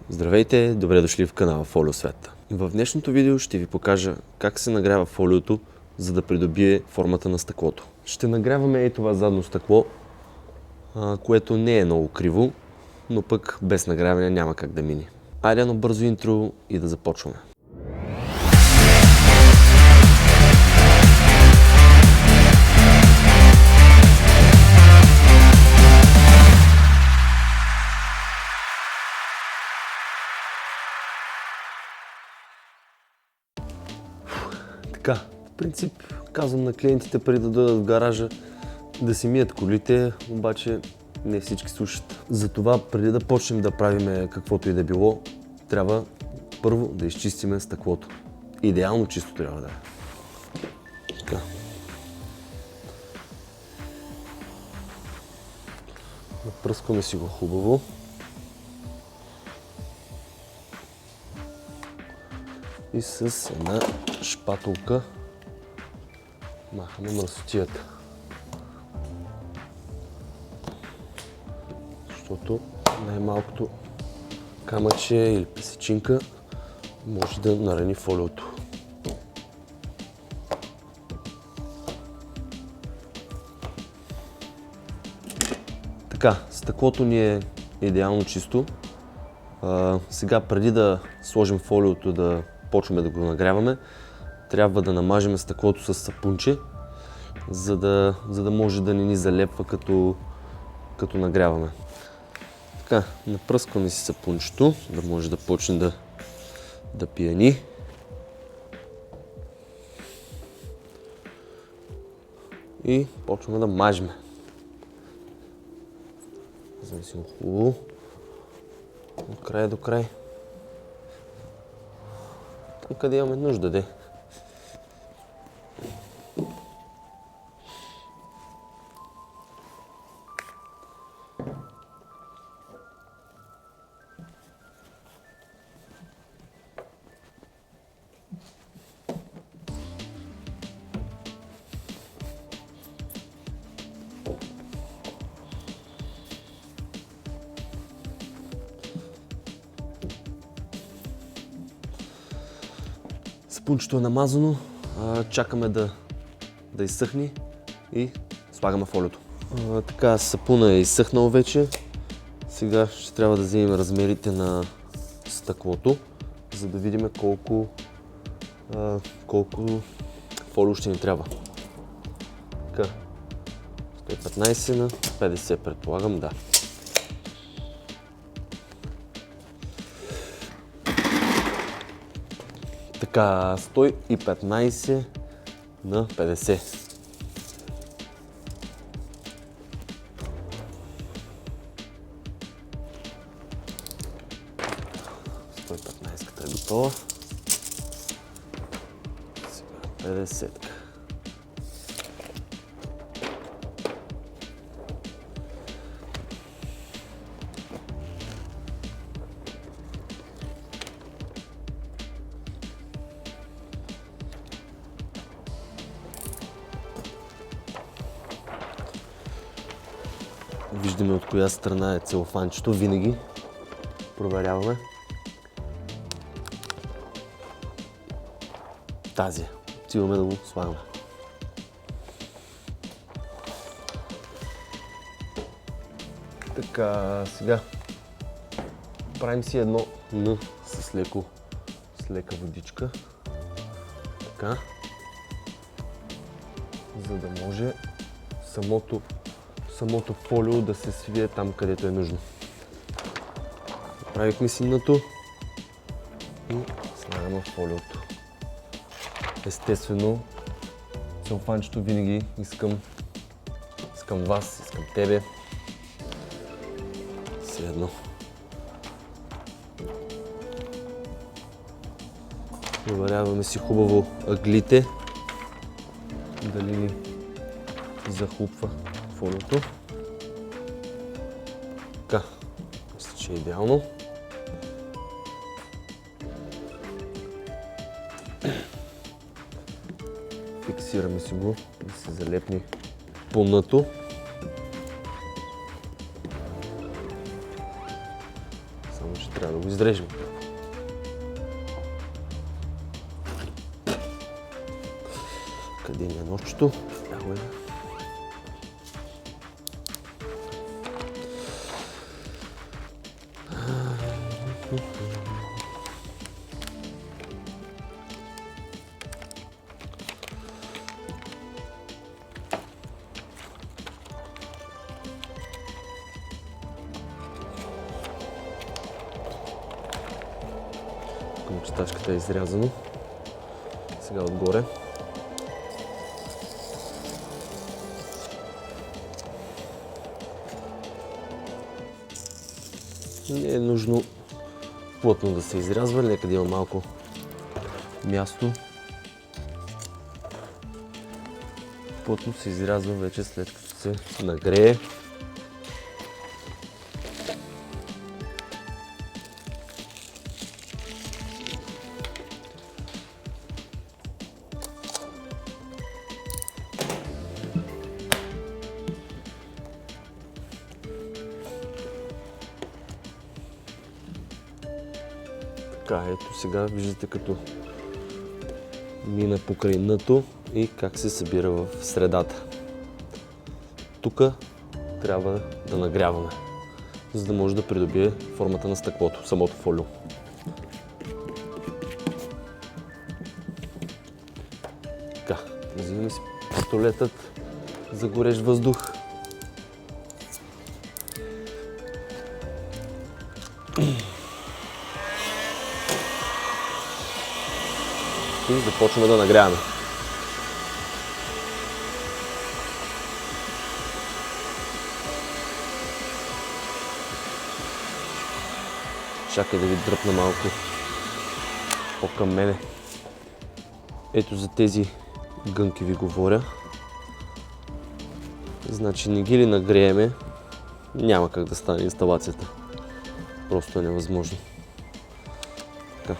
Здравейте, добре дошли в канала Фолио Свет. В днешното видео ще ви покажа как се нагрява фолиото, за да придобие формата на стъклото. Ще нагряваме и това задно стъкло, което не е много криво, но пък без нагряване няма как да мине. Айде едно бързо интро и да започваме. Така, в принцип казвам на клиентите преди да дойдат в гаража да си мият колите, обаче не всички слушат. Затова преди да почнем да правим каквото и да било, трябва първо да изчистим стъклото. Идеално чисто трябва да е. Така. Напръскваме си го хубаво. И с една шпатулка махаме мръсотията. Защото най-малкото камъче или песечинка може да нарани фолиото. Така, стъклото ни е идеално чисто. Сега преди да сложим фолиото да почваме да го нагряваме, трябва да намажем стъклото с сапунче, за да може да не ни залепва като нагряваме. Така, напръскваме си сапунчето, да може да почне да пияни. И почваме да мажем. Вземем си го хубаво. От край до край. Там къде имаме нужда, де. Сапунчето е намазано, чакаме да изсъхне и слагаме фолиото. Така, сапуна е изсъхнал вече. Сега ще трябва да вземем размерите на стъклото, за да видим колко фолио ще ни трябва. Така, 115 на 50 предполагам, да. Така, 115 на 50. Ката е готова. Сега 50. Виждаме от коя страна е целофанчето, винаги проверяваме. Тази. Отиваме да го слагаме. Така, сега правим си едно Н с лека водичка. Така. За да може самото фолио да се свие там, където е нужно. Направихме си Н-то и слагаме фолиото. Естествено, целофанчето винаги искам вас, искам тебе. Все едно. Проверяваме си хубаво ъглите, дали ни захлупва фолиото. Така, мисля, че е идеално. Фиксираме си го да се залепни пълнато. Само че трябва да го изрежем. Къде ми е ножчето? Яго е. Мустачката е изрязано. Сега отгоре. Не е нужно плътно да се изрязва, нека да има малко място. Плътно се изрязва вече след като се нагрее. Така, ето сега виждате като мина покрай дъното и как се събира в средата. Тук трябва да нагряваме, за да може да придобие формата на стъклото, самото фолио. Така, взимаме си пистолетът за горещ въздух. И започваме да нагряваме. Чакай да ви дръпна малко по-към мене. Ето за тези гънки ви говоря. Значи не ги ли нагрееме, няма как да стане инсталацията. Просто е невъзможно. Така.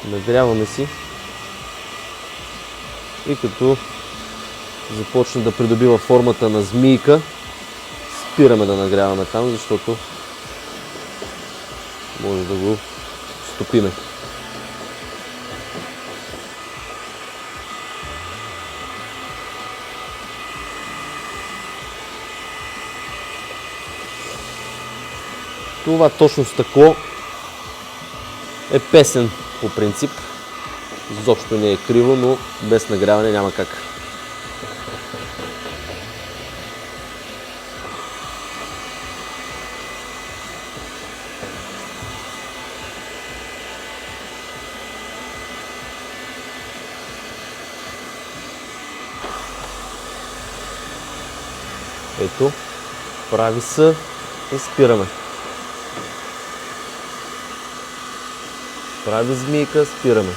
Нагряваме си и като започне да придобива формата на змийка, спираме да нагряваме там, защото може да го стопиме. Това точно стъкло е песен по принцип. Изобщо не е криво, но без нагряване няма как. Ето, прави се и спираме. Прави змийка, спираме.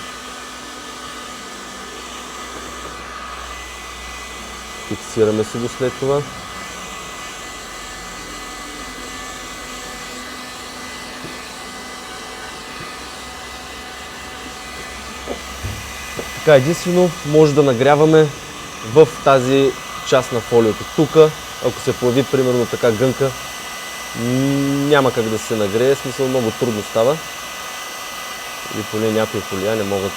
Фиксираме си го след това. Така, единствено може да нагряваме в тази част на фолиото. Тук, ако се появи примерно така гънка, няма как да се нагрее, в смисъл много трудно става. Или поне някои фолия не могат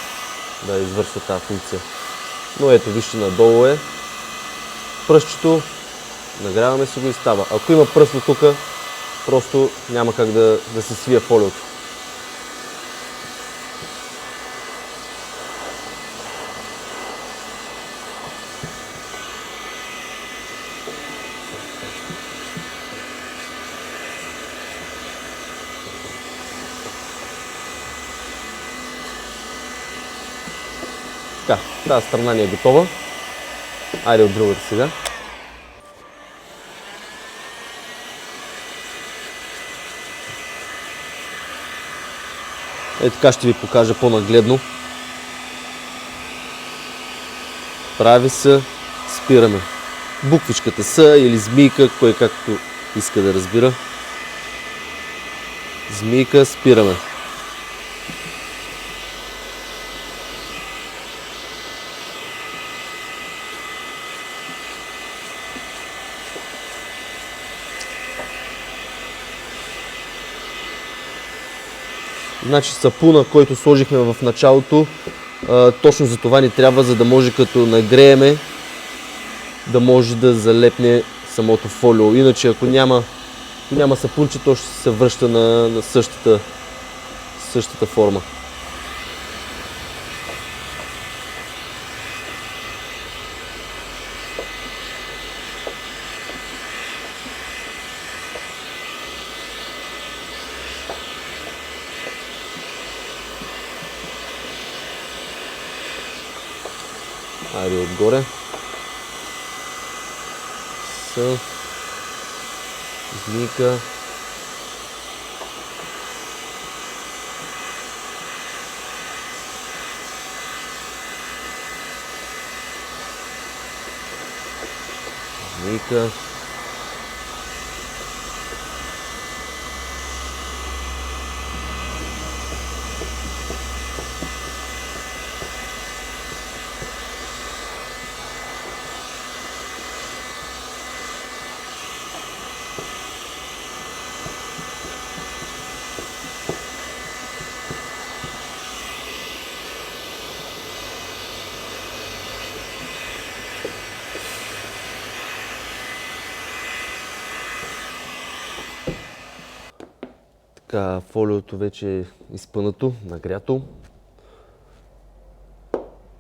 да извършват тази функция. Но ето, вижте, надолу е пръстчето, нагряваме си го и става. Ако има пръсно тук, просто няма как да се свие фолиото. Така, тази страна ни е готова. Айде от другата сега. Ето така ще ви покажа по-нагледно. Прави се, спираме. Буквичката С или змийка, кой както иска да разбира. Змийка, спираме. Значи сапуна, който сложихме в началото, точно за това ни трябва, за да може като нагрееме да може да залепне самото фолио. Иначе ако няма сапунче, то ще се връща на същата форма. Айде отгоре. Змийка. Змийка. Така, фолиото вече е изпънато, нагрято.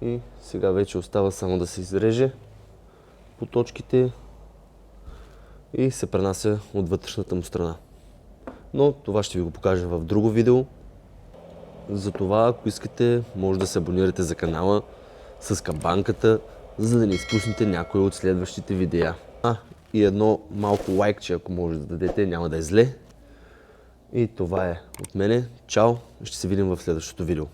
И сега вече остава само да се изреже по точките и се пренася от вътрешната му страна. Но това ще ви го покажа в друго видео. Затова, ако искате, може да се абонирате за канала с камбанката, за да не изпуснете някои от следващите видеа. И едно малко лайкче, ако може да дадете, няма да е зле. И това е от мене. Чао! Ще се видим в следващото видео.